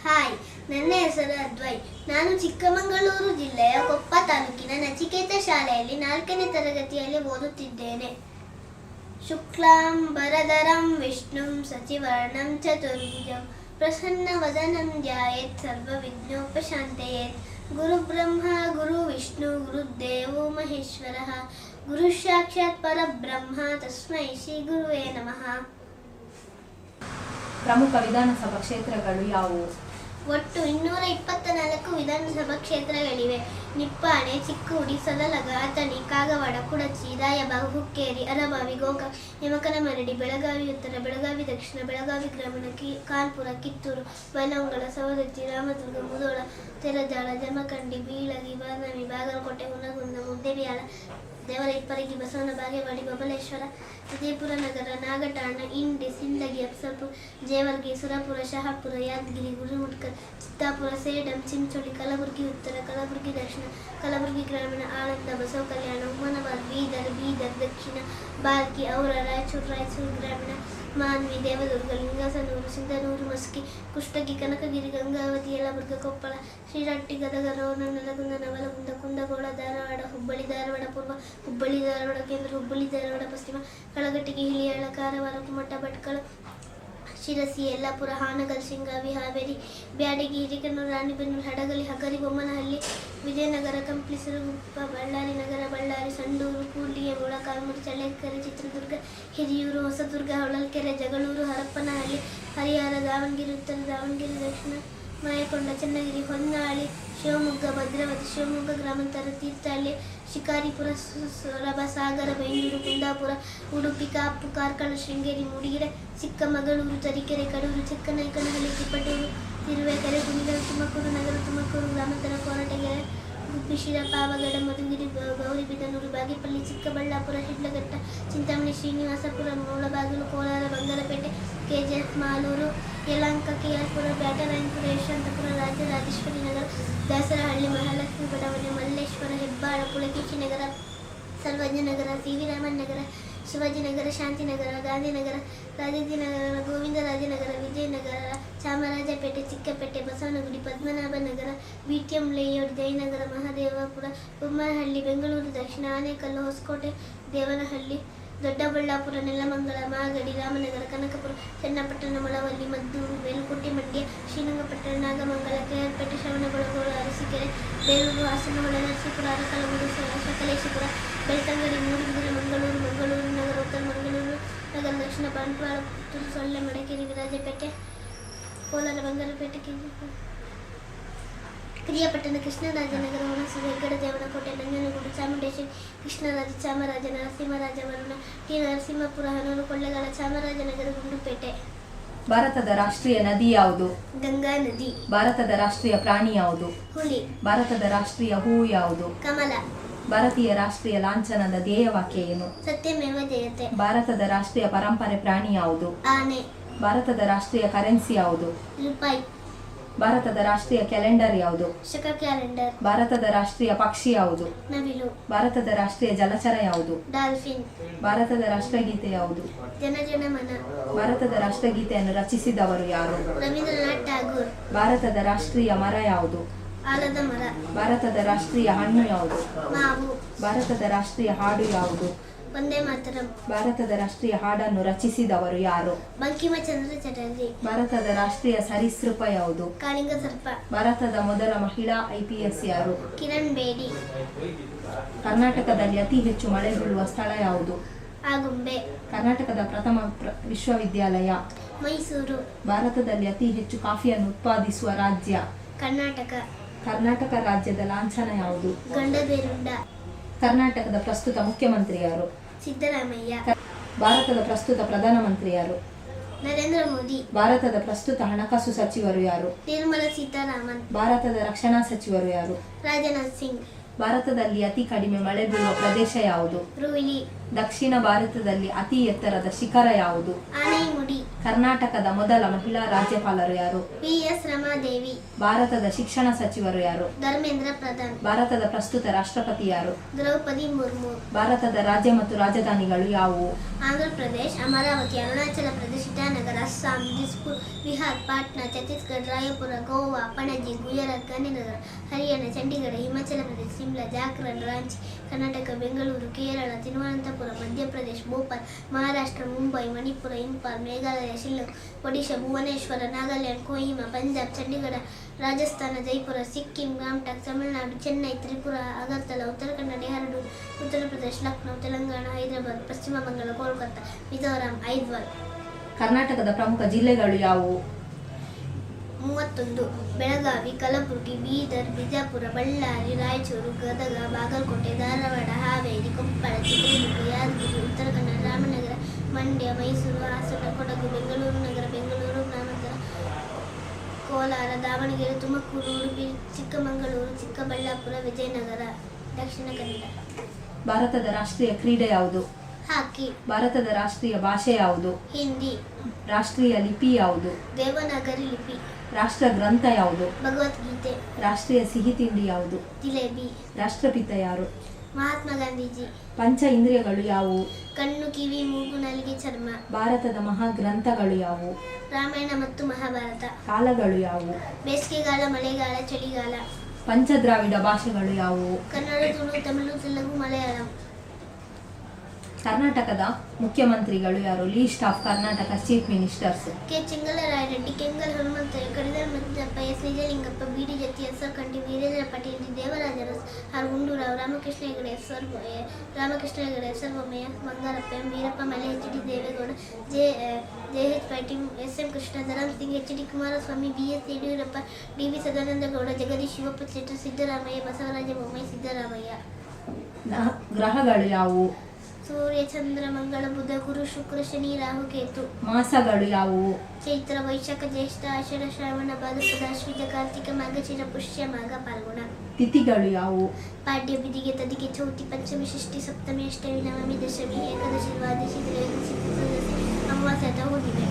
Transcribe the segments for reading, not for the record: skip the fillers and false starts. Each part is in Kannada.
ಹಾಯ್, ನನ್ನ ಹೆಸರು ಅದ್ವೈ. ನಾನು ಚಿಕ್ಕಮಗಳೂರು ಜಿಲ್ಲೆಯ ಕೊಪ್ಪ ತಾಲೂಕಿನ ನಚಿಕೇತ ಶಾಲೆಯಲ್ಲಿ 4ನೇ ತರಗತಿಯಲ್ಲಿ ಓದುತ್ತಿದ್ದೇನೆ. ಶುಕ್ಲಾಂಬರಧರಂ ವಿಷ್ಣುಂ ಶಶಿವರ್ಣಂ ಚತುರ್ಭುಜಂ ಪ್ರಸನ್ನವದನಂ ಧ್ಯಾಯೇತ್ ಸರ್ವವಿಘ್ನೋಪಶಾಂತಯೇತ್. ಗುರುಬ್ರಹ್ಮ ಗುರುವಿಷ್ಣು ಗುರುದೇವೋ ಮಹೇಶ್ವರಃ ಗುರು ಸಾಕ್ಷಾತ್ ಪರಬ್ರಹ್ಮ ತಸ್ಮೈ ಶ್ರೀ ಗುರುವೇ ನಮಃ. ಪ್ರಮುಖ ವಿಧಾನಸಭಾ ಕ್ಷೇತ್ರಗಳು ಯಾವುವು? ಒಟ್ಟು 224 ವಿಧಾನಸಭಾ ಕ್ಷೇತ್ರಗಳಿವೆ. ನಿಪ್ಪಾಣಿ, ಚಿಕ್ಕೋಡಿ, ಸೊರಲಗ, ಅಥಣಿ, ಕಾಗವಾಡ, ಕುಡಚಿ, ರಾಯಬಾಗ್, ಹುಕ್ಕೇರಿ, ಅರಬಾವಿ, ಗೋಕಾಕ್, ಯಮಕನಮರಡಿ, ಬೆಳಗಾವಿ ಉತ್ತರ, ಬೆಳಗಾವಿ ದಕ್ಷಿಣ, ಬೆಳಗಾವಿ ಗ್ರಾಮೀಣ, ಕಾನ್ಪುರ, ಕಿತ್ತೂರು, ಬೈಲಹೊಂಗಲ, ಸವದತ್ತಿ, ರಾಮದುರ್ಗ, ಮುಧೋಳ, ತೆರದಾಳ, ಜಮಖಂಡಿ, ಬೀಳಗಿ, ಬಾದಾಮಿ, ಬಾಗಲಕೋಟೆ, ಹುನಗುಂದ, ಮುದ್ದೇಬಿಹಾಳ, ದೇವರಹಿಪ್ಪರಗಿ, ಬಸವನ ಬಾಗೇವಾಡಿ, ಬಬಲೇಶ್ವರ, ವಿಜಯಪುರ ನಗರ, ನಾಗಠಾಣ, ಇಂಡಿ, ಸಿಂದಗಿ, ಅಫ್ಸಲ್ಪುರ, ಜೇವರ್ಗಿ, ಸುರಪುರ, ಶಹಾಪುರ, ಯಾದಗಿರಿ, ಗುರುಮುಟ್ಕಲ್, ಚಿತ್ತಾಪುರ, ಸೇಡಂ, ಚಿಂಚೋಳಿ, ಕಲಬುರಗಿ ಉತ್ತರ, ಕಲಬುರಗಿ ದಕ್ಷಿಣ, ಕಲಬುರಗಿ ಗ್ರಾಮೀಣ, ಆಳಂದ, ಬಸವ ಕಲ್ಯಾಣ, ಹುಮನಾಬಾದ್, ಬೀದರ್ ದಕ್ಷಿಣ, ಬಾಲ್ಕಿ, ಔರ, ರಾಯಚೂರು ಗ್ರಾಮೀಣ, ಮಾನ್ವಿ, ದೇವದುರ್ಗ, ಲಿಂಗಸನೂರು, ಸಿಂಧನೂರು, ಮಸ್ಕಿ, ಕುಷ್ಟಗಿ, ಕನಕಗಿರಿ, ಗಂಗಾವತಿ, ಯಲಬುರ್ಗ, ಕೊಪ್ಪಳ, ಶ್ರೀರಟ್ಟಿ, ಗದಗ, ರೋಣ, ನಲಗುಂದ, ನವಲಗುಂದ, ಕುಂದಗೋಳ, ಧಾರವಾಡ, ಹುಬ್ಬಳ್ಳಿ ಧಾರವಾಡ ಪೂರ್ವ, ಹುಬ್ಬಳ್ಳಿ ಧಾರವಾಡ ಕೇಂದ್ರ, ಹುಬ್ಬಳ್ಳಿ ಧಾರವಾಡ ಪಶ್ಚಿಮ, ಕಳಗಟ್ಟಿಗೆ, ಹಿಳಿಯಾಳ, ಕಾರವಾರ, ಕುಮಟ, ಭಟ್ಕಳ, ಶಿರಸಿ, ಯಲ್ಲಾಪುರ, ಹಾನಗಲ್, ಶಿಂಗಾವಿ, ಹಾವೇರಿ, ಬ್ಯಾಡಗಿ, ಹಿರೇಕೆರೂರು, ರಾಣಿಬೆನ್ನೂರು, ಹಡಗಲಿ, ಹಗರಿ, ಬೊಮ್ಮನಹಳ್ಳಿ, ವಿಜಯನಗರ, ಕಂಪ್ಲಿ, ಸಿರುಗುಪ್ಪ, ಬಳ್ಳಾರಿ ನಗರ, ಬಳ್ಳಾರಿ, ಸಂಡೂರು, ಕೂಡ್ಲಿಗೆ, ಮೊಳಕಾಲ್ಮೂರು, ಚಳ್ಳಕೆರೆ, ಚಿತ್ರದುರ್ಗ, ಹಿರಿಯೂರು, ಹೊಸದುರ್ಗ, ಹೊಳಲ್ಕೆರೆ, ಜಗಳೂರು, ಹರಪನಹಳ್ಳಿ, ಹರಿಹರ, ದಾವಣಗೆರೆ ಉತ್ತರ, ದಾವಣಗೆರೆ ದಕ್ಷಿಣ, ಮಾಯಕೊಂಡ, ಚನ್ನಗಿರಿ, ಹೊನ್ನಾಳಿ, ಶಿವಮೊಗ್ಗ, ಭದ್ರಾವತಿ, ಶಿವಮೊಗ್ಗ ಗ್ರಾಮಾಂತರ, ತೀರ್ಥಹಳ್ಳಿ, ಶಿಕಾರಿಪುರ, ಸೊರಬ, ಸಾಗರ, ಬೆಂಗಳೂರು, ಕುಂದಾಪುರ, ಉಡುಪಿ, ಕಾಪು, ಕಾರ್ಕಳ, ಶೃಂಗೇರಿ, ಮೂಡಿಗೆರೆ, ಚಿಕ್ಕಮಗಳೂರು, ತರೀಕೆರೆ, ಕಡೂರು, ಚಿಕ್ಕನಾಯಕನಹಳ್ಳಿ, ತಿಪಟೂರು, ತಿರುವೇಕೆರೆ, ಕುಣಿಗಲ್, ತುಮಕೂರು ನಗರ, ತುಮಕೂರು ಗ್ರಾಮಾಂತರ, ಕೊರಟಗೆರೆ, ಗುಬ್ಬಿ, ಶಿರಾ, ಪಾವಗಡ, ಮಧುಗಿರಿ, ಗೌರಿಬಿದನೂರು, ಬಾಗೇಪಲ್ಲಿ, ಚಿಕ್ಕಬಳ್ಳಾಪುರ, ಶಿಡ್ಲಘಟ್ಟ, ಚಿಂತಾಮಣಿ, ಶ್ರೀನಿವಾಸಪುರ, ಮೂಳಬಾಗಿಲು, ಕೋಲಾರ, ಬಂಗಾರಪೇಟೆ, ಕೆಜಿಎಫ್, ಮಾಲೂರು, ಯಲಹಂಕ, ಕೆಆರ್ಪುರ, ಬ್ಯಾಟರಾಯನಪುರ, ಯಶವಂತಪುರ, ರಾಜರಾಜೇಶ್ವರಿ ನಗರ, ದಾಸರಹಳ್ಳಿ, ಮಹಾಲಕ್ಷ್ಮಿ ಬಡಾವಣೆ, ಮಲ್ಲೇಶ್ವರ, ಹೆಬ್ಬಾಳ, ಪುಲಕೇಶಿ ನಗರ, ಸರ್ವಜ್ಞ ನಗರ, ಸಿ.ವಿ. ರಾಮನ್ ನಗರ, ಶಿವಾಜಿನಗರ, ಶಾಂತಿನಗರ, ಗಾಂಧಿನಗರ, ರಾಜಾಜಿನಗರ, ಗೋವಿಂದರಾಜನಗರ, ವಿಜಯನಗರ, ಚಾಮರಾಜಪೇಟೆ, ಚಿಕ್ಕಪೇಟೆ, ಬಸವನಗುಡಿ, ಪದ್ಮನಾಭ ನಗರ, ಬಿಟಿಎಂ ಲೇಔಟ್, ಜಯನಗರ, ಮಹದೇವಪುರ, ಬೊಮ್ಮನಹಳ್ಳಿ, ಬೆಂಗಳೂರು ದಕ್ಷಿಣ, ಆನೇಕಲ್ಲು, ಹೊಸಕೋಟೆ, ದೇವನಹಳ್ಳಿ, ದೊಡ್ಡಬಳ್ಳಾಪುರ, ನೆಲಮಂಗಲ, ಮಾಗಡಿ, ರಾಮನಗರ, ಕನಕಪುರ, ಚನ್ನಪಟ್ಟಣ, ಮಳವಳ್ಳಿ, ಮದ್ದೂರು, ಮೇಲುಕೋಟೆ, ಮಂಡ್ಯ, ಶ್ರೀರಂಗಪಟ್ಟಣ, ನಾಗಮಂಗಲ, ಕೆಆರ್ಪೇಟೆ, ಶ್ರವಣಬೆಳಗೊಳ, ಅರಸೀಕೆರೆ, ಬೇಲೂರು, ಹಾಸನಮೂಲ, ನರಸೀಪುರ, ಅರಕಲಗೂಡು, ಸಕಲೇಶಪುರ, ಬೆಳ್ತಂಗಡಿ, ಮೂಡುಬಿದಿರೆ, ಮಂಗಳೂರು ನಗರ, ಉತ್ತರ ಮಂಗಳೂರು ನಗರ, ದಕ್ಷಿಣ ಬಂಟ್ವಾಳ, ಪುತ್ತೂರು, ಸೊಳ್ಳೆ, ಮಡಿಕೇರಿ, ವಿರಾಜಪೇಟೆ, ಕೋಲಾರ, ಬಂಗಾರಪೇಟೆ, ಕಿರಿಯಾಪಟ್ಟಣ, ಕೃಷ್ಣರಾಜನಗರ, ಹುಣಸೂರು, ಹೆಗ್ಗಡ, ದೇವನಕೋಟೆ, ನಂಜನಗೂಡು, ಚಾಮುಂಡೇಶ್ವರಿ, ಕೃಷ್ಣರಾಜ, ಚಾಮರಾಜ, ನರಸಿಂಹರಾಜ, ವರುಣ, ಟಿ. ನರಸಿಂಹಪುರ, ಹನೂರು, ಕೊಳ್ಳೇಗಾಲ, ಚಾಮರಾಜನಗರ, ಗುಂಡ್ಲುಪೇಟೆ. ಭಾರತದ ರಾಷ್ಟ್ರೀಯ ನದಿ ಯಾವುದು? ಗಂಗಾ ನದಿ. ಭಾರತದ ರಾಷ್ಟ್ರೀಯ ಪ್ರಾಣಿ ಯಾವುದು? ಹುಲಿ. ಭಾರತದ ರಾಷ್ಟ್ರೀಯ ಹೂವು ಯಾವುದು? ಕಮಲ. ಭಾರತೀಯ ರಾಷ್ಟ್ರೀಯ ಲಾಂಛನದ ಧ್ಯೇಯವಾಕ್ಯ ಏನು? ಸತ್ಯಮೇವ ಜಯತೆ. ಭಾರತದ ರಾಷ್ಟ್ರೀಯ ಪರಂಪರೆ ಪ್ರಾಣಿ ಯಾವುದು? ಆನೆ. ಭಾರತದ ರಾಷ್ಟ್ರೀಯ ಕರೆನ್ಸಿ ಯಾವುದು? ರೂಪಾಯಿ. ಭಾರತದ ರಾಷ್ಟ್ರೀಯ ಕ್ಯಾಲೆಂಡರ್ ಯಾವುದು? ಶಕ ಕ್ಯಾಲೆಂಡರ್. ಭಾರತದ ರಾಷ್ಟ್ರೀಯ ಪಕ್ಷಿ ಯಾವುದು? ನವಿಲು. ಭಾರತದ ರಾಷ್ಟ್ರೀಯ ಜಲಚರ ಯಾವುದು? ಡಾಲ್ಫಿನ್. ಭಾರತದ ರಾಷ್ಟ್ರಗೀತೆ ಯಾವುದು? ಜನಗಣಮನ. ಭಾರತದ ರಾಷ್ಟ್ರಗೀತೆಯನ್ನು ರಚಿಸಿದವರು ಯಾರು? ರವೀಂದ್ರನಾಥ್ ಠಾಗೂರ್. ಭಾರತದ ರಾಷ್ಟ್ರೀಯ ಮರ ಯಾವುದು? ಆಲದ ಮರ. ಭಾರತದ ರಾಷ್ಟ್ರೀಯ ಹಣ್ಣು ಯಾವುದು? ಮಾವು. ಭಾರತದ ರಾಷ್ಟ್ರೀಯ ಹಾಡು ಯಾವುದು? ವಂದೇ ಮಾತರಂ. ಭಾರತದ ರಾಷ್ಟ್ರೀಯ ಹಾಡನ್ನು ರಚಿಸಿದವರು ಯಾರು? ಬಂಕಿಮಚಂದ್ರ ಚಟರ್ಜಿ. ಭಾರತದ ರಾಷ್ಟ್ರೀಯ ಸರೀಸೃಪ ಯಾವುದು? ಕಾಳಿಂಗ ಸರ್ಪ. ಭಾರತದ ಮೊದಲ ಮಹಿಳಾ IPS ಯಾರು? ಕಿರಣ್ ಬೇಡಿ. ಕರ್ನಾಟಕದಲ್ಲಿ ಅತಿ ಹೆಚ್ಚು ಮಳೆ ಬೀಳುವ ಸ್ಥಳ ಯಾವುದು? ಆಗುಂಬೆ. ಕರ್ನಾಟಕದ ಪ್ರಥಮ ವಿಶ್ವವಿದ್ಯಾಲಯ? ಮೈಸೂರು. ಭಾರತದಲ್ಲಿ ಅತಿ ಹೆಚ್ಚು ಕಾಫಿಯನ್ನು ಉತ್ಪಾದಿಸುವ ರಾಜ್ಯ? ಕರ್ನಾಟಕ. ಕರ್ನಾಟಕ ರಾಜ್ಯದ ಲಾಂಛನ ಯಾವುದು? ಗಂಡಬೇರುಂಡ. ಕರ್ನಾಟಕದ ಪ್ರಸ್ತುತ ಮುಖ್ಯಮಂತ್ರಿ ಯಾರು? ಸಿದ್ದರಾಮಯ್ಯ. ಭಾರತದ ಪ್ರಸ್ತುತ ಪ್ರಧಾನಮಂತ್ರಿ ಯಾರು? ನರೇಂದ್ರ ಮೋದಿ. ಭಾರತದ ಪ್ರಸ್ತುತ ಹಣಕಾಸು ಸಚಿವರು ಯಾರು? ನಿರ್ಮಲಾ ಸೀತಾರಾಮನ್. ಭಾರತದ ರಕ್ಷಣಾ ಸಚಿವರು ಯಾರು? ರಾಜನಾಥ್ ಸಿಂಗ್. ಭಾರತದಲ್ಲಿ ಅತಿ ಕಡಿಮೆ ಮಳೆ ಬೀಳುವ ಪ್ರದೇಶ ಯಾವುದು? ರೋಹಿಣಿ. ದಕ್ಷಿಣ ಭಾರತದಲ್ಲಿ ಅತಿ ಎತ್ತರದ ಶಿಖರ ಯಾವುದು? ಆನೆಗುಡಿ. ಕರ್ನಾಟಕದ ಮೊದಲ ಮಹಿಳಾ ರಾಜ್ಯಪಾಲರು ಯಾರು? ವಿ.ಎಸ್. ರಮಾದೇವಿ. ಭಾರತದ ಶಿಕ್ಷಣ ಸಚಿವರು ಯಾರು? ಧರ್ಮೇಂದ್ರ ಪ್ರಧಾನ್. ಭಾರತದ ಪ್ರಸ್ತುತ ರಾಷ್ಟ್ರಪತಿ ಯಾರು? ದ್ರೌಪದಿ ಮುರ್ಮು. ಭಾರತದ ರಾಜ್ಯ ಮತ್ತು ರಾಜಧಾನಿಗಳು ಯಾವುವು? ಆಂಧ್ರ ಪ್ರದೇಶ್, ಅಮರಾವತಿ, ಅರುಣಾಚಲ ಪ್ರದೇಶ್, ಇಟಾನಗರ, ಅಸ್ಸಾಂ, ದಿಸ್ಪುರ್, ಬಿಹಾರ್, ಪಾಟ್ನಾ, ಛತ್ತೀಸ್ಗಢ, ರಾಯಪುರ, ಗೋವಾ, ಪಣಜಿ, ಗುಜರಾತ್, ಗಾಂಧಿನಗರ, ಹರಿಯಾಣ, ಚಂಡೀಗಢ, ಹಿಮಾಚಲ ಪ್ರದೇಶ, ಶಿಮ್ಲಾ, ಜಾರ್ಖಂಡ್, ರಾಂಚಿ, ಕರ್ನಾಟಕ, ಬೆಂಗಳೂರು, ಕೇರಳ, ತಿರುವನಂತಪುರ, ಮಧ್ಯಪ್ರದೇಶ, ಭೋಪಾಲ್, ಮಹಾರಾಷ್ಟ್ರ, ಮುಂಬೈ, ಮಣಿಪುರ, ಇಂಫಾಲ್, ಮೇಘಾಲಯ, ಶಿಲ್ಲಾಂಗ್, ಒಡಿಶಾ, ಭುವನೇಶ್ವರ, ನಾಗಾಲ್ಯಾಂಡ್, ಕೊಹಿಮಾ, ಪಂಜಾಬ್, ಚಂಡೀಗಢ, ರಾಜಸ್ಥಾನ, ಜೈಪುರ, ಸಿಕ್ಕಿಂ, ಗಾಮ್ಟಾಕ್, ತಮಿಳುನಾಡು, ಚೆನ್ನೈ, ತ್ರಿಪುರ, ಅಗರ್ತಲಾ, ಉತ್ತರ ಕನ್ನಡ, ಡೆಹ್ರಾಡೂನ್, ಉತ್ತರ ಪ್ರದೇಶ, ಲಕ್ನೋ, ತೆಲಂಗಾಣ, ಹೈದರಾಬಾದ್, ಪಶ್ಚಿಮ ಬಂಗಾಳ, ಕೋಲ್ಕತ್ತಾ, ಮಿಜೋರಾಂ, ಐಜ್ವಾಲ್. ಕರ್ನಾಟಕದ ಪ್ರಮುಖ ಜಿಲ್ಲೆಗಳು ಯಾವುವು? 31. ಬೆಳಗಾವಿ, ಕಲಬುರಗಿ, ಬೀದರ್, ಬಿಜಾಪುರ, ಬಳ್ಳಾರಿ, ರಾಯಚೂರು, ಗದಗ, ಬಾಗಲಕೋಟೆ, ಧಾರವಾಡ, ಹಾವೇರಿ, ಕೊಪ್ಪಳ, ಚಿತ್ರದುರ್ಗ, ಯಾದಗಿರಿ, ಉತ್ತರ ಕನ್ನಡ, ರಾಮನಗರ, ಮಂಡ್ಯ, ಮೈಸೂರು, ಹಾಸನ, ಕೊಡಗು, ಬೆಂಗಳೂರು ನಗರ, ಬೆಂಗಳೂರು ಗ್ರಾಮಾಂತರ, ಕೋಲಾರ, ದಾವಣಗೆರೆ, ತುಮಕೂರು, ಉಡುಪಿ, ಚಿಕ್ಕಮಗಳೂರು, ಚಿಕ್ಕಬಳ್ಳಾಪುರ, ವಿಜಯನಗರ, ದಕ್ಷಿಣ ಕನ್ನಡ. ಭಾರತದ ರಾಷ್ಟ್ರೀಯ ಕ್ರೀಡೆ ಯಾವುದು? ಹಾಕಿ. ಭಾರತದ ರಾಷ್ಟ್ರೀಯ ಭಾಷೆ ಯಾವುದು? ಹಿಂದಿ. ರಾಷ್ಟ್ರೀಯ ಲಿಪಿ ಯಾವುದು? ದೇವನಾಗರಿ ಲಿಪಿ. ರಾಷ್ಟ್ರ ಗ್ರಂಥ ಯಾವುದು? ಭಗವದ್ಗೀತೆ. ರಾಷ್ಟ್ರೀಯ ಸಿಹಿ ತಿಂಡಿ ಯಾವುದು? ಜಿಲೇಬಿ. ರಾಷ್ಟ್ರಪಿತ ಯಾರು? ಮಹಾತ್ಮ ಗಾಂಧೀಜಿ. ಪಂಚ ಇಂದ್ರಿಯಗಳು ಯಾವುವು? ಕಣ್ಣು, ಕಿವಿ, ಮೂಗು, ನಾಲಿಗೆ, ಚರ್ಮ. ಭಾರತದ ಮಹಾಗ್ರಂಥಗಳು ಯಾವುವು? ರಾಮಾಯಣ ಮತ್ತು ಮಹಾಭಾರತ. ಕಾಲಗಳು ಯಾವುವು? ಬೇಸಿಗೆಗಾಲ, ಮಳೆಗಾಲ, ಚಳಿಗಾಲ. ಪಂಚದ್ರಾವಿಡ ಭಾಷೆಗಳು ಯಾವುವು? ಕನ್ನಡ, ತುಳು, ತಮಿಳು, ತೆಲುಗು, ಮಲಯಾಳಂ. ಕರ್ನಾಟಕದ ಮುಖ್ಯಮಂತ್ರಿಗಳು ಯಾರು? List of Karnataka chief ministers. K. Chengalaraya Reddy, Kengal Hanumanthaiah, Kadidal Manjappa, S. Nijalingappa, B D. Jatti, S. R. Kanthi, Veerendra Patil, D. Devaraj Urs, R. Gundu Rao, Ramakrishna Hegde, S. R. Bommai, Bangarappa, M. Veerappa Moily, H. D. Deve Gowda, J. H. Patil, S. M. Krishna, Dharam Singh, H. D. Kumaraswamy, B. S. Yediyurappa, D. V. Sadananda Gowda, Jagadish Shivappa Shettar, Siddaramaiah, Basavaraj Bommai, Siddaramaiah. ಗ್ರಹಗಳು ಯಾವುವು? ಸೂರ್ಯ, ಚಂದ್ರ, ಮಂಗಳ, ಬುಧ, ಗುರು, ಶುಕ್ರ, ಶನಿ, ರಾಹು, ಕೇತು. ಮಾಸಗಳು ಯಾವುವು? ಚೈತ್ರ, ವೈಶಾಖ, ಜ್ಯೇಷ್ಠ, ಆಷಾಢ, ಶ್ರಾವಣ, ಭಾದ್ರಪದ, ಅಶ್ವಿನ, ಕಾರ್ತಿಕ, ಮಾರ್ಗಶಿರ, ಪುಷ್ಯ, ಮಾಘ, ಫಾಲ್ಗುಣ. ತಿಥಿಗಳು ಯಾವುವು? ಪಾಡ್ಯ, ಬಿದಿಗೆ, ತದಿಗೆ, ಚೌತಿ, ಪಂಚಮಿ, ಷಷ್ಠಿ, ಸಪ್ತಮಿ, ಅಷ್ಟಮಿ, ನವಮಿ, ದಶಮಿ, ಏಕಾದಶಿ, ದ್ವಾದಶಿ, ತ್ರಯೋದಶಿ, ಚತುರ್ದಶಿ, ಅಮಾವಾಸ್ಯೆ ಅಥವಾ ಹುಣ್ಣಿಮೆ.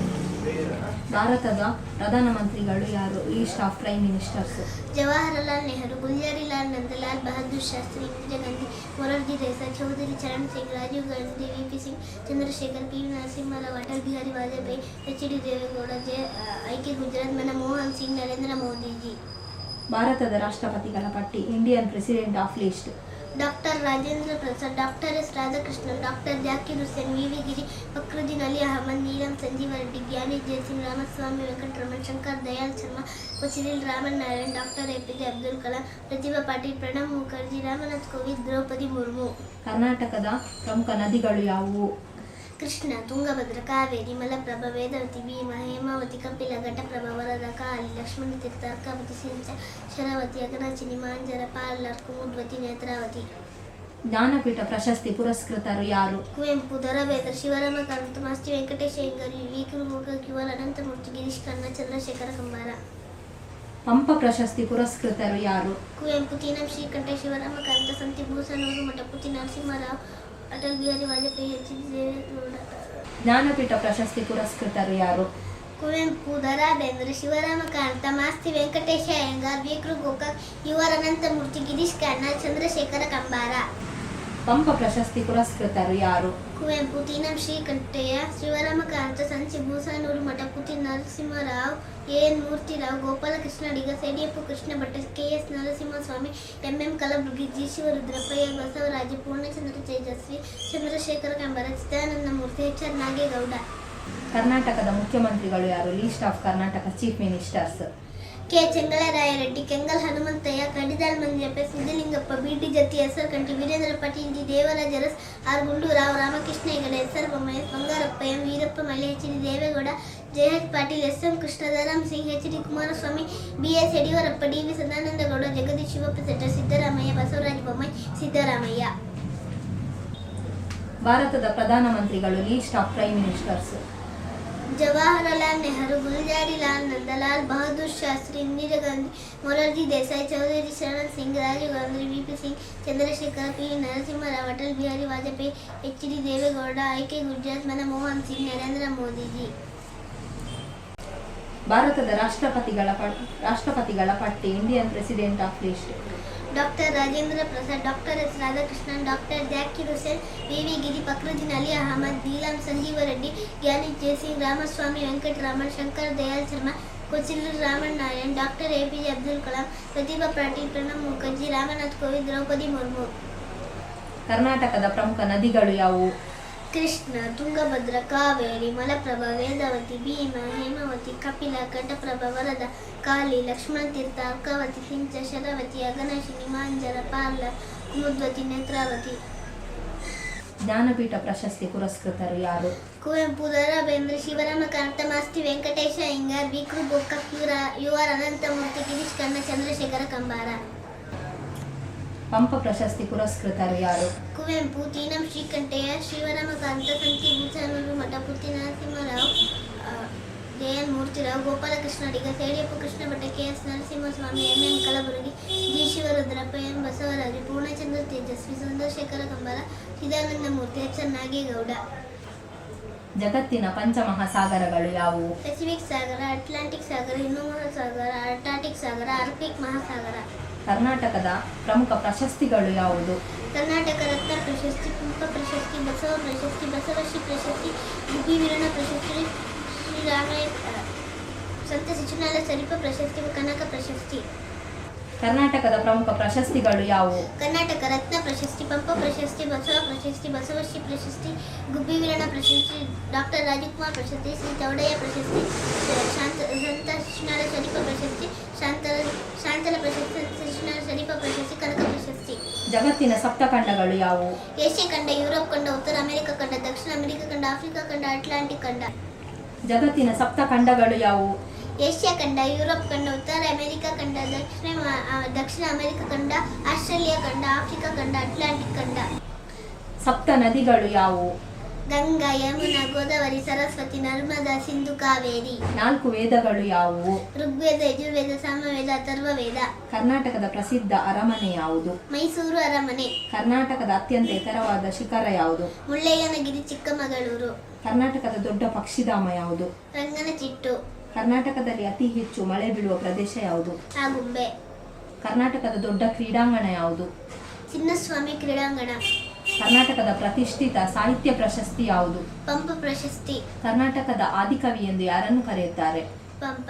ಭಾರತದ ಪ್ರಧಾನಮಂತ್ರಿಗಳು ಯಾರು? List of prime ministers. Jawaharlal Nehru, Gulzarilal Nanda, Lal Bahadur Shastri, Indira Gandhi, Morarji Desai, Chaudhary Charan Singh, Rajiv Gandhi, V P. Singh, Chandra Shekhar, P. Narasimha Rao, Atal Bihari Vajpayee, H. D. Deve Gowda, I K. Gujral, Manmohan Singh, Narendra Modi ji. ಭಾರತದ ರಾಷ್ಟ್ರಪತಿಗಳ ಪಟ್ಟಿ. Indian president of list. Doctor Rajendra Prasad, doctor S. Radhakrishnan, doctor Zakir Hussain, V V. Giri, Fakhruddin Ali Ahmed, Neelam Sanjiva Reddy, Giani Jai Singh, Ramaswamy Venkataraman, Shankar Dayal Sharma, Kocheril Raman Narayan, doctor A P J. Abdul Kalam, Pratibha Patil, Pranab Mukherjee, Ramnath Kovind, Draupadi Murmu. ಕರ್ನಾಟಕದ ಪ್ರಮುಖ ನದಿಗಳು ಯಾವುವು? ಕೃಷ್ಣ, ತುಂಗಭದ್ರಾ, ಕಾವೇರಿ, ಮಲಪ್ರಭಾ, ವೇದಾವತಿ, ಭೀಮಾ, ಹೇಮಾವತಿ, ಕಪಿಲ, ಘಟಪ್ರಭಾ, ವರದಾ, ಕಾಳಿ, ಲಕ್ಷ್ಮಣ ತೀರ್ಥ, ಅರ್ಕಾವತಿ, ಸಿಂಚ, ಶರಾವತಿ, ಅಗನಾಚಿನಿ, ಮಾಂಜರ, ಪಾಲ್ಲಾರ್, ಕುಮುದ್ವತಿ, ನೇತ್ರಾವತಿ. ಜ್ಞಾನಪೀಠ ಪ್ರಶಸ್ತಿ ಪುರಸ್ಕೃತರು ಯಾರು? ಕುವೆಂಪು, ದ. ರಾ ಬೇಂದ್ರೆ, ಶಿವರಾಮ ಕಾರಂತ, ಮಾಸ್ತಿ ವೆಂಕಟೇಶ ಅಯ್ಯಂಗಾರ್, ವಿ. ಕಿವಲ್, ಅನಂತಮೂರ್ತಿ, ಗಿರೀಶ್ ಕಾರ್ನಾಡ್, ಚಂದ್ರಶೇಖರ ಕಂಬಾರ. ಪಂಪ ಪ್ರಶಸ್ತಿ ಪುರಸ್ಕೃತರು ಯಾರು? ಕುವೆಂಪು, ತೀನಂ ಶ್ರೀಕಂಠ, ಶಿವರಾಮ ಕಾರಂತ, ಸಂತಿ ಭೂಸನೂರು ಮಠ, ಪುತಿ ನರಸಿಂಹರಾವ್, ಅಟಲ್ ಬಿಹಾರಿ ವಾಜಪೇಯಿ, ಎಚ್. ಡಿ. ದೇವೇಗೌಡ. ಜ್ಞಾನಪೀಠ ಪ್ರಶಸ್ತಿ ಪುರಸ್ಕೃತರು ಯಾರು? Kuvempu, Da. Ra Bendre, Shivarama Karanth, Masti Venkatesha Iyengar, V. Gokak, U. R. Ananthamurthy, Girish Karnad, Chandrashekhara Kambara. Pampa ಪ್ರಶಸ್ತಿ ಪುರಸ್ಕೃತರು ಯಾರು? Kuvempu, Tinam Srikantaiah, Shivarama Karanth, Sanchi Bhusanur Math, ಪುತಿ Narasimha Rao, A. N. Murthy Rao, Gopalakrishna Adiga, Yediyurappa, Krishna Bhat, K. S. Narasimhaswamy, M. M. Kalburgi, G. Shivarudrappa, A. Basavaraja, Purnachandra Tejaswi, Chandrashekhara Kambara, Chidananda Murthy, H. R. Nage Gowda. ಕರ್ನಾಟಕದ ಮುಖ್ಯಮಂತ್ರಿಗಳು ಯಾರು? List of Karnataka chief ministers. K. Chengalaraya Reddy, Kengal Hanumanthaiah, Kadidal Manjappa, S. Nijalingappa, B D. Jatti, S. R. Kanthi, Veerendra Patil, D. Devaraj Urs, R. Gundu Rao, Ramakrishna Hegde, S. R. Bommai, Bangarappa, M. Veerappa Moily, H. D. Deve Gowda, J. H. Patil, S. M. Krishna, Dharam Singh, H. D. Kumaraswamy, B. S. Yediyurappa, D. V. Sadananda Gowda, Jagadish Shivappa Shettar, Siddaramaiah, Basavaraj Bommai, Siddaramaiah. ಭಾರತದ ಪ್ರಧಾನಮಂತ್ರಿಗಳು. List of prime ministers. Jawaharlal Nehru, Gulzarilal Nanda Lal Bahadur Shastri, Indira Gandhi, Morarji Desai, Chaudhary Charan Singh, Rajiv Gandhi, V P. Singh, Chandra Shekhar, P. Narasimha Rao, Atal Bihari Vajpayee, H D. Deve Gowda, I K. Gujral, Manmohan Singh, Narendra Modi ji. ಭಾರತದ ರಾಷ್ಟ್ರಪತಿಗಳ ಪಟ್ಟಿ. Indian president of list. Doctor Rajendra Prasad, doctor S Radhakrishnan, doctor Zakir Hussain, V V. Giri, Fakhruddin Ali Ahmed, Neelam Sanjiva Reddy, Giani Jai Singh, Ramaswamy Venkataraman, Shankar Dayal Sharma, Kocheril Raman Narayan, doctor A P J. Abdul Kalam, Pratibha Patil, Pranab Mukherjee, Ramnath Kovind, Draupadi Murmu. ಕರ್ನಾಟಕದ ಪ್ರಮುಖ ನದಿಗಳು ಯಾವುವು? ಕೃಷ್ಣ, ತುಂಗಭದ್ರಾ, ಕಾವೇರಿ, ಮಲಪ್ರಭಾ, ವೇದಾವತಿ, ಭೀಮಾ, ಹೇಮಾವತಿ, ಕಪಿಲ, ಘಟಪ್ರಭಾ, ವರದಾ, ಕಾಳಿ, ಲಕ್ಷ್ಮಣ ತೀರ್ಥ, ಅರ್ಕಾವತಿ, ಸಿಂಚ, ಶರಾವತಿ, ಅಘನಾಶಿನಿ, ಮಾಂಜರ, ಪಾರ್ಲ, ಕುಮುದ್ವತಿ, ನೇತ್ರಾವತಿ. ಜ್ಞಾನಪೀಠ ಪ್ರಶಸ್ತಿ ಪುರಸ್ಕೃತರು ಯಾರು? ಕುವೆಂಪು, ದ ರಾ ಬೇಂದ್ರೆ, ಶಿವರಾಮ ಕಾರಂತ, ಮಾಸ್ತಿ ವೆಂಕಟೇಶ ಅಯ್ಯಂಗಾರ್, ವಿ. ಕೃ. ಗೋಕಾಕ್, ಯು. ಆರ್. ಅನಂತಮೂರ್ತಿ, ಗಿರೀಶ್ ಕರ್ಣ, ಚಂದ್ರಶೇಖರ ಕಂಬಾರ. ಪಂಪ ಪ್ರಶಸ್ತಿ ಪುರಸ್ಕೃತರು ಯಾರು? ಕುವೆಂಪು, ತೀನಂ ಶ್ರೀಕಂಠಯ್ಯ, ಶಿವರಾಮ ಕಾರಂತ, ಸಂತಿ ಬೂಚನೂರು ಮಠ, Puthi Narasimharao, J N. Murthyrao, Gopalakrishna Adiga, Sediyapu Krishna Bhatta, K S. Narasimhaswamy, M N. Kalburgi, G. Shivarudrappa, M. Basavaraju, Poornachandra Tejaswi, Chandrashekhara Kambara, Chidananda Murthy, H. N. Nagegowda. ಜಗತ್ತಿನ ಪಂಚಮಹಾಸಾಗರಗಳು ಯಾವುವು? ಪೆಸಿಫಿಕ್ ಸಾಗರ, ಅಟ್ಲಾಂಟಿಕ್ ಸಾಗರ, ಹಿಂದೂ ಮಹಾಸಾಗರ, ಅರ್ಟಾಟಿಕ್ ಸಾಗರ, ಆರ್ಕ್ಟಿಕ್ ಮಹಾಸಾಗರ. ಕರ್ನಾಟಕದ ಪ್ರಮುಖ ಪ್ರಶಸ್ತಿಗಳು ಯಾವುದು? ಕರ್ನಾಟಕ ರತ್ನ ಪ್ರಶಸ್ತಿ, ಪಂಪ ಪ್ರಶಸ್ತಿ, ಬಸವ ಪ್ರಶಸ್ತಿ, ಬಸವಶ್ರೀ ಪ್ರಶಸ್ತಿ, ಗುಬ್ಬಿ ವೀರಣ್ಣ ಪ್ರಶಸ್ತಿ, ಸಂತ ಶಿಶುನಾಳ ಶರೀಫ ಪ್ರಶಸ್ತಿ, ಕನಕ ಪ್ರಶಸ್ತಿ. ಕರ್ನಾಟಕದ ಪ್ರಮುಖ ಪ್ರಶಸ್ತಿಗಳು ಯಾವುವು? ಕರ್ನಾಟಕ ರತ್ನ ಪ್ರಶಸ್ತಿ, ಪಂಪ ಪ್ರಶಸ್ತಿ, ಬಸವ ಪ್ರಶಸ್ತಿ, ಬಸವಶ್ರೀ ಪ್ರಶಸ್ತಿ, ಗುಬ್ಬಿ ವೀರಣ್ಣ ಪ್ರಶಸ್ತಿ, ಡಾಕ್ಟರ್ ರಾಜಕುಮಾರ್ ಪ್ರಶಸ್ತಿ, ಶ್ರೀ ಚೌಡಯ್ಯ ಪ್ರಶಸ್ತಿ, ಸಂತ ಶಿಶುನಾಳ ಶರೀಫ ಪ್ರಶಸ್ತಿ, ಶಾಂತಲ ಪ್ರಶಸ್ತಿ, ಸಂತ ಶಿಶುನಾಳ ಶರೀಫ ಪ್ರಶಸ್ತಿ, ಕನಕ ಪ್ರಶಸ್ತಿ. ಜಗತ್ತಿನ ಸಪ್ತಖಂಡಗಳು ಯಾವುವು? ಏಷ್ಯಾ ಖಂಡ, ಯುರೋಪ್ ಖಂಡ, ಉತ್ತರ ಅಮೆರಿಕ ಖಂಡ, ದಕ್ಷಿಣ ಅಮೆರಿಕ ಖಂಡ, ಆಫ್ರಿಕಾ ಖಂಡ, ಅಟ್ಲಾಂಟಿಕ್ ಖಂಡ. ಜಗತ್ತಿನ ಸಪ್ತಖಂಡಗಳು ಯಾವುವು? ಏಷ್ಯಾ ಖಂಡ, ಯುರೋಪ್ ಖಂಡ, ಉತ್ತರ ಅಮೆರಿಕ ಖಂಡ, ದಕ್ಷಿಣ ಅಮೆರಿಕ ಖಂಡ, ಆಸ್ಟ್ರೇಲಿಯಾ ಖಂಡ, ಆಫ್ರಿಕಾ ಖಂಡ, ಅಟ್ಲಾಂಟಿಕ್ ಖಂಡ. ಸಪ್ತ ನದಿಗಳು ಯಾವುವು? ಗಂಗಾ, ಯಮುನಾ, ಗೋದಾವರಿ, ಸರಸ್ವತಿ, ನರ್ಮದಾ, ಸಿಂಧು, ಕಾವೇರಿ. 4 ವೇದಗಳು ಯಾವುವು? ಋಗ್ವೇದ, ಯಜುರ್ವೇದ, ಸಾಮವೇದ, ಅಥರ್ವವೇದ. ಕರ್ನಾಟಕದ ಪ್ರಸಿದ್ಧ ಅರಮನೆ ಯಾವುದು? ಮೈಸೂರು ಅರಮನೆ. ಕರ್ನಾಟಕದ ಅತ್ಯಂತ ಎತ್ತರವಾದ ಶಿಖರ ಯಾವುದು? ಮುಳ್ಳಯ್ಯನಗಿರಿ, ಚಿಕ್ಕಮಗಳೂರು. ಕರ್ನಾಟಕದ ದೊಡ್ಡ ಪಕ್ಷಿಧಾಮ ಯಾವುದು? ರಂಗನತಿಟ್ಟು. ಕರ್ನಾಟಕದಲ್ಲಿ ಅತಿ ಹೆಚ್ಚು ಮಳೆ ಬೀಳುವ ಪ್ರದೇಶ ಯಾವುದು? ಆಗುಂಬೆ. ಕರ್ನಾಟಕದ ದೊಡ್ಡ ಕ್ರೀಡಾಂಗಣ ಯಾವುದು? ಚಿನ್ನಸ್ವಾಮಿ ಕ್ರೀಡಾಂಗಣ. ಕರ್ನಾಟಕದ ಪ್ರತಿಷ್ಠಿತ ಸಾಹಿತ್ಯ ಪ್ರಶಸ್ತಿ ಯಾವುದು? ಪಂಪ ಪ್ರಶಸ್ತಿ. ಕರ್ನಾಟಕದ ಆದಿಕವಿ ಎಂದು ಯಾರನ್ನು ಕರೆಯುತ್ತಾರೆ? ಪಂಪ.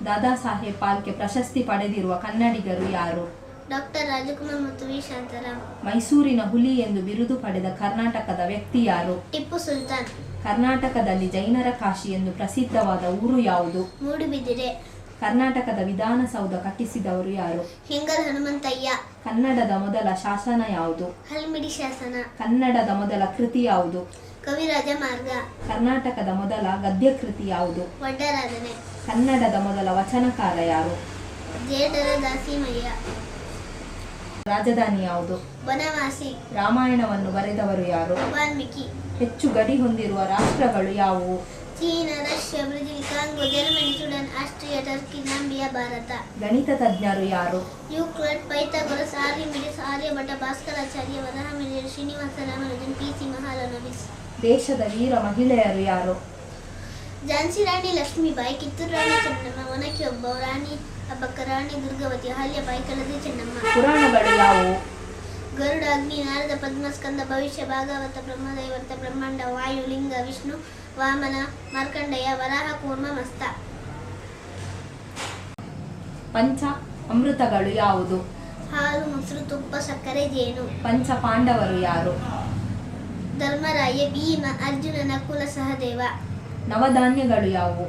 ದಾದಾ ಸಾಹೇಬ್ ಫಾಲ್ಕೆ ಪ್ರಶಸ್ತಿ ಪಡೆದಿರುವ ಕನ್ನಡಿಗರು ಯಾರು? ಡಾಕ್ಟರ್ ರಾಜಕುಮಾರ್ ಮತ್ತು ವಿ. ಶಾಂತಾರಾಮ್. ಮೈಸೂರಿನ ಹುಲಿ ಎಂದು ಬಿರುದು ಪಡೆದ ಕರ್ನಾಟಕದ ವ್ಯಕ್ತಿ ಯಾರು? ಟಿಪ್ಪು ಸುಲ್ತಾನ್. ಕರ್ನಾಟಕದಲ್ಲಿ ಜೈನರ ಕಾಶಿ ಎಂದು ಪ್ರಸಿದ್ಧವಾದ ಊರು ಯಾವುದು? ಮೂಡುಬಿದಿರೆ. ಕರ್ನಾಟಕದ ವಿಧಾನಸೌಧ ಕಟ್ಟಿಸಿದವರು ಯಾರು? ಹೆಂಗಲ್ ಹನುಮಂತಯ್ಯ. ಕನ್ನಡದ ಮೊದಲ ಶಾಸನ ಯಾವುದು? ಹಲ್ಮಿಡಿ ಶಾಸನ. ಕನ್ನಡದ ಮೊದಲ ಕೃತಿ ಯಾವುದು? ಕವಿರಾಜ ಮಾರ್ಗ. ಕರ್ನಾಟಕದ ಮೊದಲ ಗದ್ಯ ಕೃತಿ ಯಾವುದು? ವಡ್ಡರಾಧನೆ. ಕನ್ನಡದ ಮೊದಲ ವಚನಕಾರ ಯಾರು? ಜೇಡರ ದಾಸಿಮಯ್ಯ. ರಾಜಧಾನಿ ಯಾವುದು? ಬನವಾಸಿ. ರಾಮಾಯಣವನ್ನು ಬರೆದವರು ಯಾರು? ವಾಲ್ಮೀಕಿ. ಹೆಚ್ಚು ಗಡಿ ಹೊಂದಿರುವ ರಾಷ್ಟ್ರಗಳು ಯಾವುವು? China, Russia, Brazil, Congo, Germany, Sudan, Austria, Turkey, Namibia, Bharat. ಗಣಿತ ತಜ್ಞರು ಯಾರು? Euclid, Pythagoras, Archimedes, Aryabhata, Bhaskaracharya, Varahamihira, Srinivasa Ramanujan, P C. Mahalanobis. ದೇಶದ ವೀರ ಮಹಿಳೆಯರು ಯಾರು? ಝಾನ್ಸಿ ರಾಣಿ ಲಕ್ಷ್ಮೀಬಾಯಿ, ಕಿತ್ತೂರು ರಾಣಿ ಚೆನ್ನಮ್ಮ, ಒನಕೆ ಒಬ್ಬ ರಾಣಿ, ಅಬ್ಬಕ್ಕ ರಾಣಿ ದುರ್ಗಾವತಿ, ಅಹಲ್ಯಬಾಯಿ, ಕೆಳದಿ ಚೆನ್ನಮ್ಮ. ಪುರಾಣಗಳು ಯಾವುವು? ಗರುಡ, ಅಗ್ನಿ, ನಾರದ, ಪದ್ಮಸ್ಕಂದ, ಭವಿಷ್ಯ, ಭಾಗವತ, ಬ್ರಹ್ಮದೈವರ್ತ, ಬ್ರಹ್ಮಾಂಡ, ವಾಯು, ಲಿಂಗ, ವಿಷ್ಣು, ವಾಮನ, ಮಾರ್ಕಂಡೇಯ, ವರಾಹ, ಕೂರ್ಮ, ಮಸ್ತ. ಪಂಚ ಅಮೃತಗಳು ಯಾವುದು? ಹಾಲು, ಮೊಸರು, ತುಪ್ಪ, ಸಕ್ಕರೆ, ಜೇನು. ಪಂಚ ಪಾಂಡವರು ಯಾರು? ಧರ್ಮರಾಯ, ಭೀಮ, ಅರ್ಜುನ, ನಕುಲ, ಸಹದೇವ. ನವಧಾನ್ಯಗಳು ಯಾವುವು?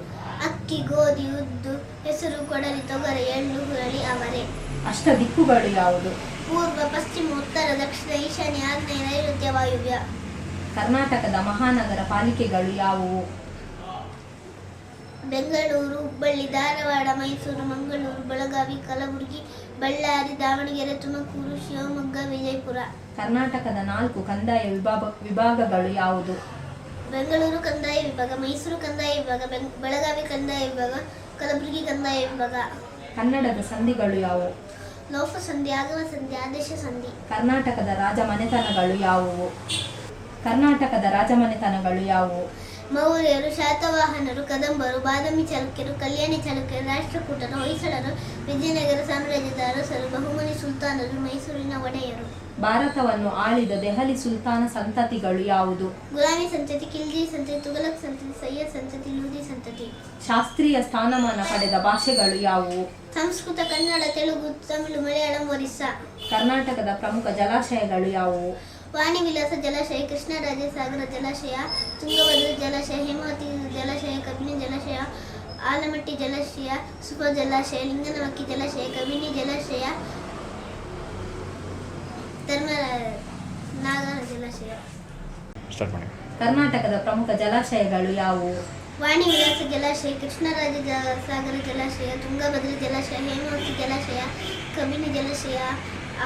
ಅಕ್ಕಿ, ಗೋಧಿ, ಉದ್ದು, ಹೆಸರು, ಕೊಡಲಿ, ತೊಗರೆ, ಎಳ್ಳು, ಹುರಳಿ, ಅವರೆ. ಅಷ್ಟ ದಿಕ್ಕುಗಳು ಯಾವುದು? ಪೂರ್ವ, ಪಶ್ಚಿಮ, ಉತ್ತರ, ದಕ್ಷಿಣ, ಈಶಾನ್ಯ, ಆಗ್ನೇಯ, ನೈಋತ್ಯ, ವಾಯುವ್ಯ. ಕರ್ನಾಟಕದ ಮಹಾನಗರ ಪಾಲಿಕೆಗಳು ಯಾವುವು? ಬೆಂಗಳೂರು, ಹುಬ್ಬಳ್ಳಿ, ಧಾರವಾಡ, ಮೈಸೂರು, ಮಂಗಳೂರು, ಬೆಳಗಾವಿ, ಕಲಬುರಗಿ, ಬಳ್ಳಾರಿ, ದಾವಣಗೆರೆ, ತುಮಕೂರು, ಶಿವಮೊಗ್ಗ, ವಿಜಯಪುರ. ಕರ್ನಾಟಕದ 4 ಕಂದಾಯ ವಿಭಾಗಗಳು ಯಾವುದು? ಬೆಂಗಳೂರು ಕಂದಾಯ ವಿಭಾಗ, ಮೈಸೂರು ಕಂದಾಯ ವಿಭಾಗ, ಬೆಳಗಾವಿ ಕಂದಾಯ ವಿಭಾಗ, ಕಲಬುರಗಿ ಕಂದಾಯ ವಿಭಾಗ. ಕನ್ನಡದ ಸಂಧಿಗಳು ಯಾವುವು? ಲೋಪ ಸಂಧಿ, ಆಗಮ ಸಂಧಿ, ಆದೇಶ ಸಂಧಿ. ಕರ್ನಾಟಕದ ರಾಜಮನೆತನಗಳು ಯಾವುವು? ಕರ್ನಾಟಕದ ರಾಜಮನೆತನಗಳು ಯಾವುವು? ಮೌರ್ಯರು, ಶಾತವಾಹನರು, ಕದಂಬರು, ಬಾದಾಮಿ ಚಾಲುಕ್ಯರು, ಕಲ್ಯಾಣಿ ಚಾಲುಕ್ಯರು, ರಾಷ್ಟ್ರಕೂಟರು, ಹೊಯ್ಸಳರು, ವಿಜಯನಗರ ಸಾಮ್ರಾಜ್ಯದ ಅರಸರು, ಬಹುಮನಿ ಸುಲ್ತಾನರು, ಮೈಸೂರಿನ ಒಡೆಯರು. ಭಾರತವನ್ನು ಆಳಿದ ದೆಹಲಿ ಸುಲ್ತಾನ ಸಂತತಿಗಳು ಯಾವುದು? ಗುಲಾಮಿ ಸಂತತಿ, ಖಿಲ್ಜಿ ಸಂತತಿ, ತುಘಲಕ್ ಸಂತತಿ, ಸಯ್ಯದ್ ಸಂತತಿ, ಲೂದಿ ಸಂತತಿ. ಶಾಸ್ತ್ರೀಯ ಸ್ಥಾನಮಾನ ಪಡೆದ ಭಾಷೆಗಳು ಯಾವುವು? ಸಂಸ್ಕೃತ, ಕನ್ನಡ, ತೆಲುಗು, ತಮಿಳು, ಮಲಯಾಳಂ, ಒರಿಸ್ಸಾ. ಕರ್ನಾಟಕದ ಪ್ರಮುಖ ಜಲಾಶಯಗಳು ಯಾವುವು? ವಾಣಿ ವಿಲಾಸ ಜಲಾಶಯ, ಕೃಷ್ಣರಾಜ ಸಾಗರ ಜಲಾಶಯ, ತುಂಗಭದ್ರಾ ಜಲಾಶಯ, ಹೇಮಾವತಿ ಜಲಾಶಯ, ಕಬಿನಿ ಜಲಾಶಯ, ಆಲಮಟ್ಟಿ ಜಲಾಶಯ, ಸುಪ ಜಲಾಶಯ, ಲಿಂಗನಮಕ್ಕಿ ಜಲಾಶಯ, ಕಬಿನಿ ಜಲಾಶಯ, ಧರ್ಮನಾಗರ ಜಲಾಶಯ. ಕರ್ನಾಟಕದ ಪ್ರಮುಖ ಜಲಾಶಯಗಳು ಯಾವುವು? ವಾಣಿ ವಿಲಾಸ ಜಲಾಶಯ, ಕೃಷ್ಣರಾಜ ಸಾಗರ ಜಲಾಶಯ, ತುಂಗಭದ್ರಾ ಜಲಾಶಯ, ಹೇಮಾವತಿ ಜಲಾಶಯ, ಕಬಿನಿ ಜಲಾಶಯ,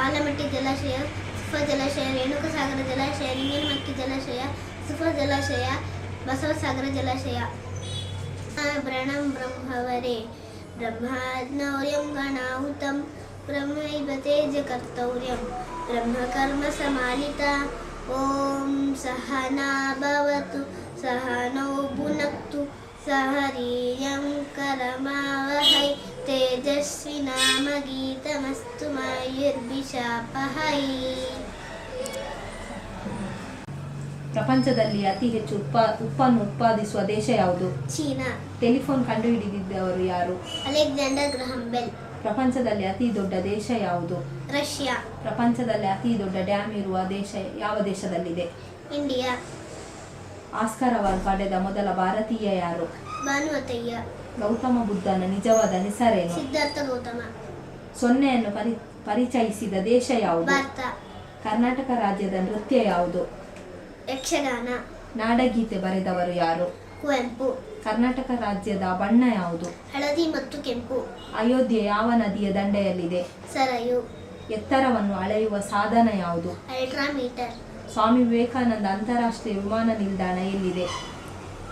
ಆಲಮಟ್ಟಿ ಜಲಾಶಯ, ಸುಪ ಜಲಾಶಯ, ರೇಣುಕಸಾಗರ ಜಲಾಶಯ, ಲಿಂಗನಮಕ್ಕಿ ಜಲಾಶಯ, ಸುಪ ಜಲಾಶಯ, ಬಸವಸಾಗರ ಜಲಾಶಯ. ಪ್ರಣಂ ಬ್ರಹ್ಮವರೇ ಬ್ರಹ್ಮಾಜ್ಞೌರ್ಯಂ ಗಣಾಹುತಂ ಬ್ರಹ್ಮೈವ ತೇಜ ಕರ್ತೌರ್ಯಂ ಬ್ರಹ್ಮಕರ್ಮ ಸಮಾಲಿತ. ಓಂ ಸಹನಾ ಭವತು ಸಹನೌ ಭುನಕ್ತು ಸಹ ವೀರ್ಯಂ ಕರಮಾವಹೈ ತೇಜಸ್ವಿನಾಮಗೀತಮಸ್ತು ಮಾ ಯುರ್ಭಿಷಾಪಹೈ. ಪ್ರಪಂಚದಲ್ಲಿ ಅತಿ ಹೆಚ್ಚು ಉಪ್ಪನ್ನು ಉತ್ಪಾದಿಸುವ ದೇಶ ಯಾವುದು? ಚೀನಾ. ಟೆಲಿಫೋನ್ ಕಂಡುಹಿಡಿದಿದ್ದವರು ಯಾರು? Alexander Graham bell. ಪ್ರಪಂಚದಲ್ಲಿ ಅತಿ ದೊಡ್ಡ ದೇಶ ಯಾವುದು? ರಷ್ಯಾ. ಪ್ರಪಂಚದಲ್ಲಿ ಅತಿ ದೊಡ್ಡ ಡ್ಯಾಮ್ ಇರುವ ದೇಶ ಯಾವ ದೇಶದಲ್ಲಿದೆ? ಇಂಡಿಯಾ. ಆಸ್ಕರ್ ಅವಾರ್ಡ್ ಪಡೆದ ಮೊದಲ ಭಾರತೀಯ ಯಾರು? ಭಾನುಮತಯ್ಯ. ಗೌತಮ ಬುದ್ಧನ ನಿಜವಾದ ಹೆಸರೇನು? ಸಿದ್ಧಾರ್ಥ ಗೌತಮ. ಸೊನ್ನೆಯನ್ನು ಪರಿಚಯಿಸಿದ ದೇಶ ಯಾವುದು? ಭಾರತ. ಕರ್ನಾಟಕ ರಾಜ್ಯದ ನೃತ್ಯ ಯಾವುದು? ಯಕ್ಷಗಾನ. ನಾಡಗೀತೆ ಬರೆದವರು ಯಾರು? ಕುವೆಂಪು. ಕರ್ನಾಟಕ ರಾಜ್ಯದ ಬಣ್ಣ ಯಾವುದು? ಹಳದಿ ಮತ್ತು ಕೆಂಪು. ಅಯೋಧ್ಯೆ ಯಾವ ನದಿಯ ದಂಡೆಯಲ್ಲಿದೆ? ಸರಯು. ಎತ್ತರವನ್ನು ಅಳೆಯುವ ಸಾಧನ ಯಾವುದು? ಅಲ್ಟ್ರಾಮೀಟರ್. ಸ್ವಾಮಿ ವಿವೇಕಾನಂದ ಅಂತಾರಾಷ್ಟ್ರೀಯ ವಿಮಾನ ನಿಲ್ದಾಣ ಎಲ್ಲಿದೆ?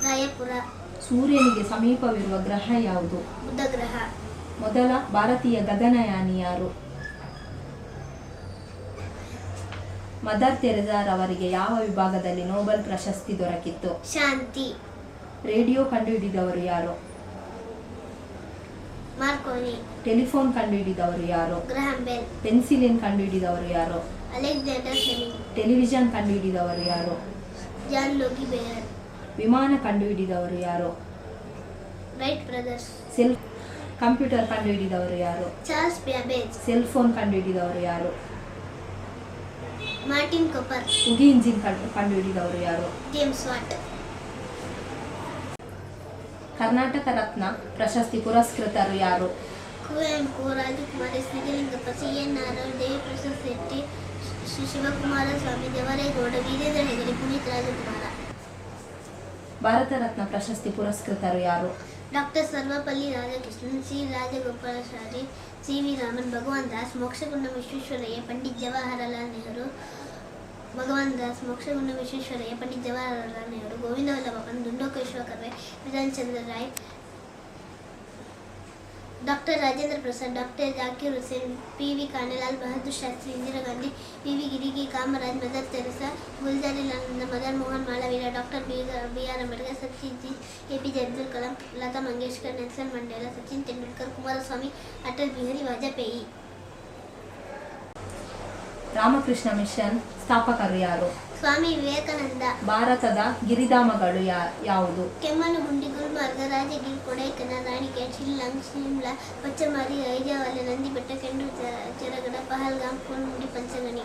ರಾಯಪುರ. ಸೂರ್ಯನಿಗೆ ಸಮೀಪವಿರುವ ಗ್ರಹ ಯಾವುದು? ಬುಧ ಗ್ರಹ. ಮೊದಲ ಭಾರತೀಯ ಗಗನಯಾನಿ ಯಾರು? ಮದರ್ ತೆರೆಸಾರವರಿಗೆ ಯಾವ ವಿಭಾಗದಲ್ಲಿ ನೊಬೆಲ್ ಪ್ರಶಸ್ತಿ ದೊರಕಿತ್ತು? ಶಾಂತಿ. ರೇಡಿಯೋ ಕಂಡುಹಿಡಿದವರು ಯಾರು? ಮಾರ್ಕೋನಿ. ಟೆಲಿಫೋನ್ ಕಂಡುಹಿಡಿದವರು ಯಾರು? Graham bell. ಪೆನ್ಸಿಲಿನ್ ಕಂಡುಹಿಡಿದವರು ಯಾರು? Alexander Fleming. ಟೆಲಿವಿಷನ್ ಕಂಡುಹಿಡಿದವರು ಯಾರು? John Logie Baird. ವಿಮಾನ ಕಂಡುಹಿಡಿದವರು ಯಾರು? Wright brothers. ಕಂಪ್ಯೂಟರ್ ಕಂಡುಹಿಡಿದವರು ಯಾರು? Charles Babbage. ಸೆಲ್ ಫೋನ್ ಕಂಡುಹಿಡಿದವರು ಯಾರು? Martin Cooper. ಉಗಿ ಇಂಜಿನ್ ಕಂಡುಹಿಡಿದವರು ಯಾರು? James what. ಕರ್ನಾಟಕ ರತ್ನ ಪ್ರಶಸ್ತಿ ಪುರಸ್ಕೃತರು ಯಾರು? ಕುವೆಂಪು, ರಾಜಕುಮಾರಿ, ನಿಜಲಿಂಗಪ್ಪ, ಸಿ.ಎನ್. ನಾರಾಯಣ್, ದೇವಿ ಪ್ರಸಾದ್ ಶೆಟ್ಟಿ, ಶಿವಕುಮಾರ ಸ್ವಾಮಿ, ದೇವರೇಗೌಡ, ವೀರೇಂದ್ರ ಹೆಗಡೆ, ಪುನೀತ್ ರಾಜಕುಮಾರ. ಭಾರತ ರತ್ನ ಪ್ರಶಸ್ತಿ ಪುರಸ್ಕೃತರು ಯಾರು? Doctor Sarvepalli Radhakrishnan, C. Rajagopalachari, C. V. Raman, Bhagwan Das, Mokshagundam Visvesvaraya, Pandit Jawaharlal Nehru, Bhagwan Das, Mokshagundam Visvesvaraya, Pandit Jawaharlal Nehru, Govind Ballabh Pant, Dhondokeshav Karve, Bidhan Chandra Roy, doctor Rajendra Prasad, doctor Zakir Hussain, P. V. ಕಾನೆಲಾಲ್ Bahadur Shastri, Indira Gandhi, V. V. ಗಿರಿಗಿ, Kamaraj, mother Teresa, Gulzarilal Nanda, Madan Mohan Malaviya, doctor B. R. Ambedkar, Satyajit, A P J. Abdul Kalam, Lata Mangeshkar, Nelson Mandela, Sachin Tendulkar, Kumaraswamy, Atal Bihari Vajpayee. Ramakrishna mission ಸ್ಥಾಪಕರು ಯಾರು? ಸ್ವಾಮಿ ವಿವೇಕಾನಂದ. ಭಾರತದ ಗಿರಿಧಾಮಗಳು ಯಾವುದು? ಕೆಮ್ಮಣ್ಣುಗುಂಡಿ, ಗುಲ್ಬರ್ಗ, ರಾಜಗಿರ್, ಕೊಡೈಕೆನಾಲ್, ರಾಣಿಖೇತ್, ಶಿಲ್ಲಾಂಗ್, ಶಿಮ್ಲಾ, ಪಚ್ಚಮಾರಿ, ಐಜಾವಾಲೆ, ನಂದಿಬೆಟ್ಟ, ಕೆಂಡು, ಚೆರಗಡ, ಪಹಲ್ಗಾಮ್, ಕೋಲ್ಮುಂಡಿ, ಪಂಚಗಣಿ.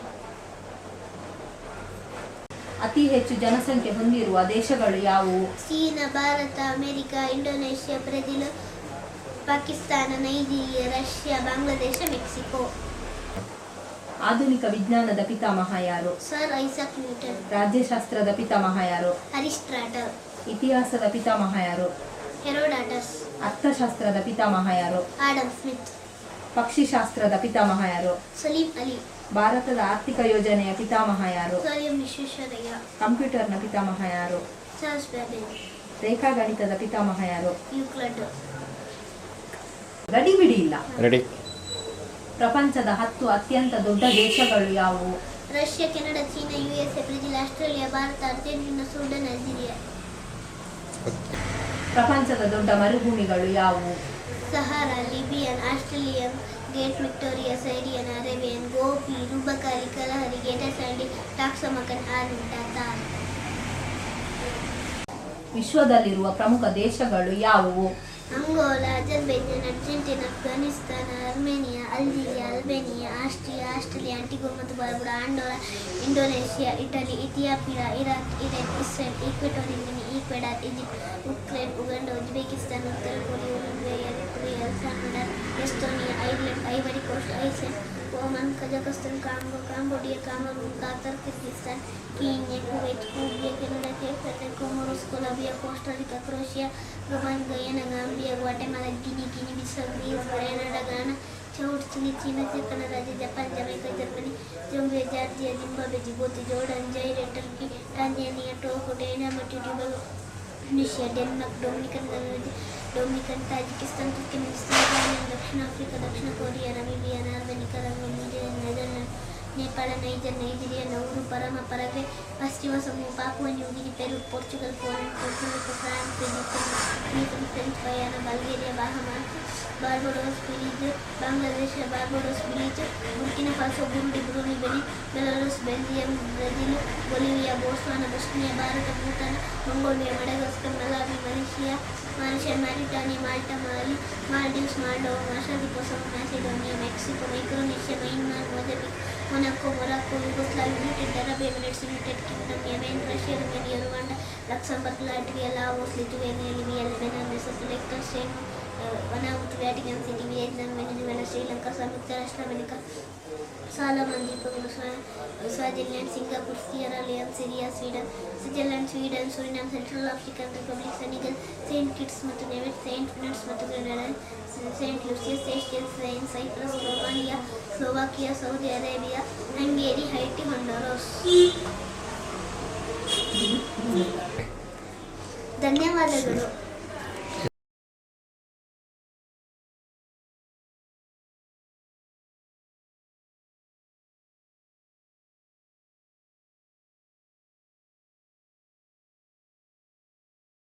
ಅತಿ ಹೆಚ್ಚು ಜನಸಂಖ್ಯೆ ಹೊಂದಿರುವ ದೇಶಗಳು ಯಾವುವು? China, Bharat, America, Indonesia, Brazil, Pakistan, Nigeria, Russia, Bangladesh, Mexico. ಆಧುನಿಕ ವಿಜ್ಞಾನದ ಪಿತಾಮಹ ಯಾರು? Sir Isaac Newton. ರಾಜ್ಯಶಾಸ್ತ್ರದ ಪಿತಾಮಹ ಯಾರು? ಅರಿಸ್ಟಾಟಲ್. ಇತಿಹಾಸದ ಪಿತಾಮಹ ಯಾರು? ಹೆರೋಡಾಟಸ್. ಅರ್ಥಶಾಸ್ತ್ರದ ಪಿತಾಮಹ ಯಾರು? Adam Smith. ಪಕ್ಷಿಶಾಸ್ತ್ರದ ಪಿತಾಮಹ ಯಾರು? ಸಲೀಂ ಅಲಿ. ಭಾರತದ ಆರ್ಥಿಕ ಯೋಜನೆಯ ಪಿತಾಮಹ ಯಾರು? Sir M Visvesvaraya. ಕಂಪ್ಯೂಟರ್ನ ಪಿತಾಮಹ ಯಾರು? Charles Babbage. ರೇಖಾಗಣಿತದ ಪಿತಾಮಹ ಯಾರು? ಯೂಕ್ಲಿಡ್. ಗಡಿಬಿಡಿ ಇಲ್ಲ. ರೆಡಿ. ಪ್ರಪಂಚದ 10 ಅತ್ಯಂತ ದೊಡ್ಡ ದೇಶಗಳು ಯಾವುವು? Russia, Canada, China, USA, Brazil, Australia, Bharat, Argentina, Sudan, Algeria. ಪ್ರಪಂಚದ ದೊಡ್ಡ ಮರುಭೂಮಿಗಳು ಯಾವುವು? Sahara, Libyan, Australian, great Victoria, Syrian, Arabian, Gobi, Rub al Khali, Kalahari, ಗೇಟರ್ ಸ್ಯಾಂಡಿ, ಟಾಕ್ಸಮಕನ್, ಆರ್ನಿಟಾತಾನ್. ವಿಶ್ವದಲ್ಲಿರುವ ಪ್ರಮುಖ ದೇಶಗಳು ಯಾವುವು? Angola, Azerbaijan, Argentina, Afghanistan, Armenia, Algeria, Albania, Austria, Australia, Antigua ಮತ್ತು Barbuda, Andorra, Indonesia, Italy, Ethiopia, Iraq, Iran, Israel, Equatorial Guinea, Ecuador, Egypt, Ukraine, Uganda, Uzbekistan, ಉತ್ತರ Korea, Uruguay, Eritrea, El Salvador, Estonia, Ireland, ivory Coast, Iceland, Oman, Kazakhstan, Congo, Cambodia, Cameroon, Qatar, Kyrgyzstan, Kenya, Kuwait, Cuba, Canada, Cape Verde, Comoros, Colombia, Costa Rica, Croatia, Gabon, Guyana, Gambia, Guatemala, Guinea, Guinea Bissau, Greece, Grenada, Ghana, Chad, Chile, China, ಚೆಕ್ ಗಣರಾಜ್ಯ, Japan, Jamaica, Germany, Zimbabwe, Georgia, Zimbabwe, Djibouti, Jordan, Zaire, Turkey, Tanzania, Togo, dynamite, Tobago, Tunisia, Denmark, Dominican ಗಣರಾಜ್ಯ, ಡೊಮಿನಿಕನ್, ತಾಜಿಕಿಸ್ತಾನ್, ತುರ್ಕಿಮೆನಿಸ್ತಾನ್, ಘಾನಾ, ದಕ್ಷಿಣ ಆಫ್ರಿಕಾ, ದಕ್ಷಿಣ Korea, Namibia, Norway, Nicaragua, Netherland, Nepal, Niger, Nigeria, Nauru, ಪರಮ, ಪರಗ್ವೆ, ಪಶ್ಚಿಮ ಸಮೂಹ, Papua New Guinea, Peru, Portugal, Poland, Portugal, France, Egypt, French Guiana, Bulgaria, Bahamas, Barbados, Belize, Bangladesh, Barbados, Belize, Burkina Faso, Burundi, Brunei, Benin, Belarus, Belgium, Brazil, Bolivia, Botswana, Bosnia, Bharat, Bhutan, Mongolia, Madagascar, Malawi, Malaysia, Mauritania, Malta, Mali, Maldives, Moldova, Marshall south Macedonia, Mexico, Micronesia, Myanmar, Mozambique, Monaco, Morocco, Yugoslavia, United Arab Emirates, United Kingdom, Yemen, Russia, Romania, Rwanda, Luxembourg, Latvia, Laos, Lithuania, Libya, Lebanon, Lesotho, ಲಿechtenstein, ವನಾವತು, Vatican city, Vietnam, Venezuela, Sri Lanka, ಸಂಯುಕ್ತ ರಾಷ್ಟ್ರ ಅಮೆರಿಕ, ಸಾಲಮನ್ ದ್ವೀಪಗಳು, Swaziland, Singapore, Sierra Leone, Syria, Sweden, Switzerland, Sweden, Suriname, Central African Republic, Senegal, Saint Kitts ಮತ್ತು ನೆವಿಸ್, ಸೇಂಟ್ ವಿನ್ಸೆಂಟ್ ಮತ್ತು Grenadines, Saint Lucia, Seychelles, Cyprus, Romania, Slovakia, Saudi Arabia, Hungary, Haiti, Honduras. ಧನ್ಯವಾದಗಳು.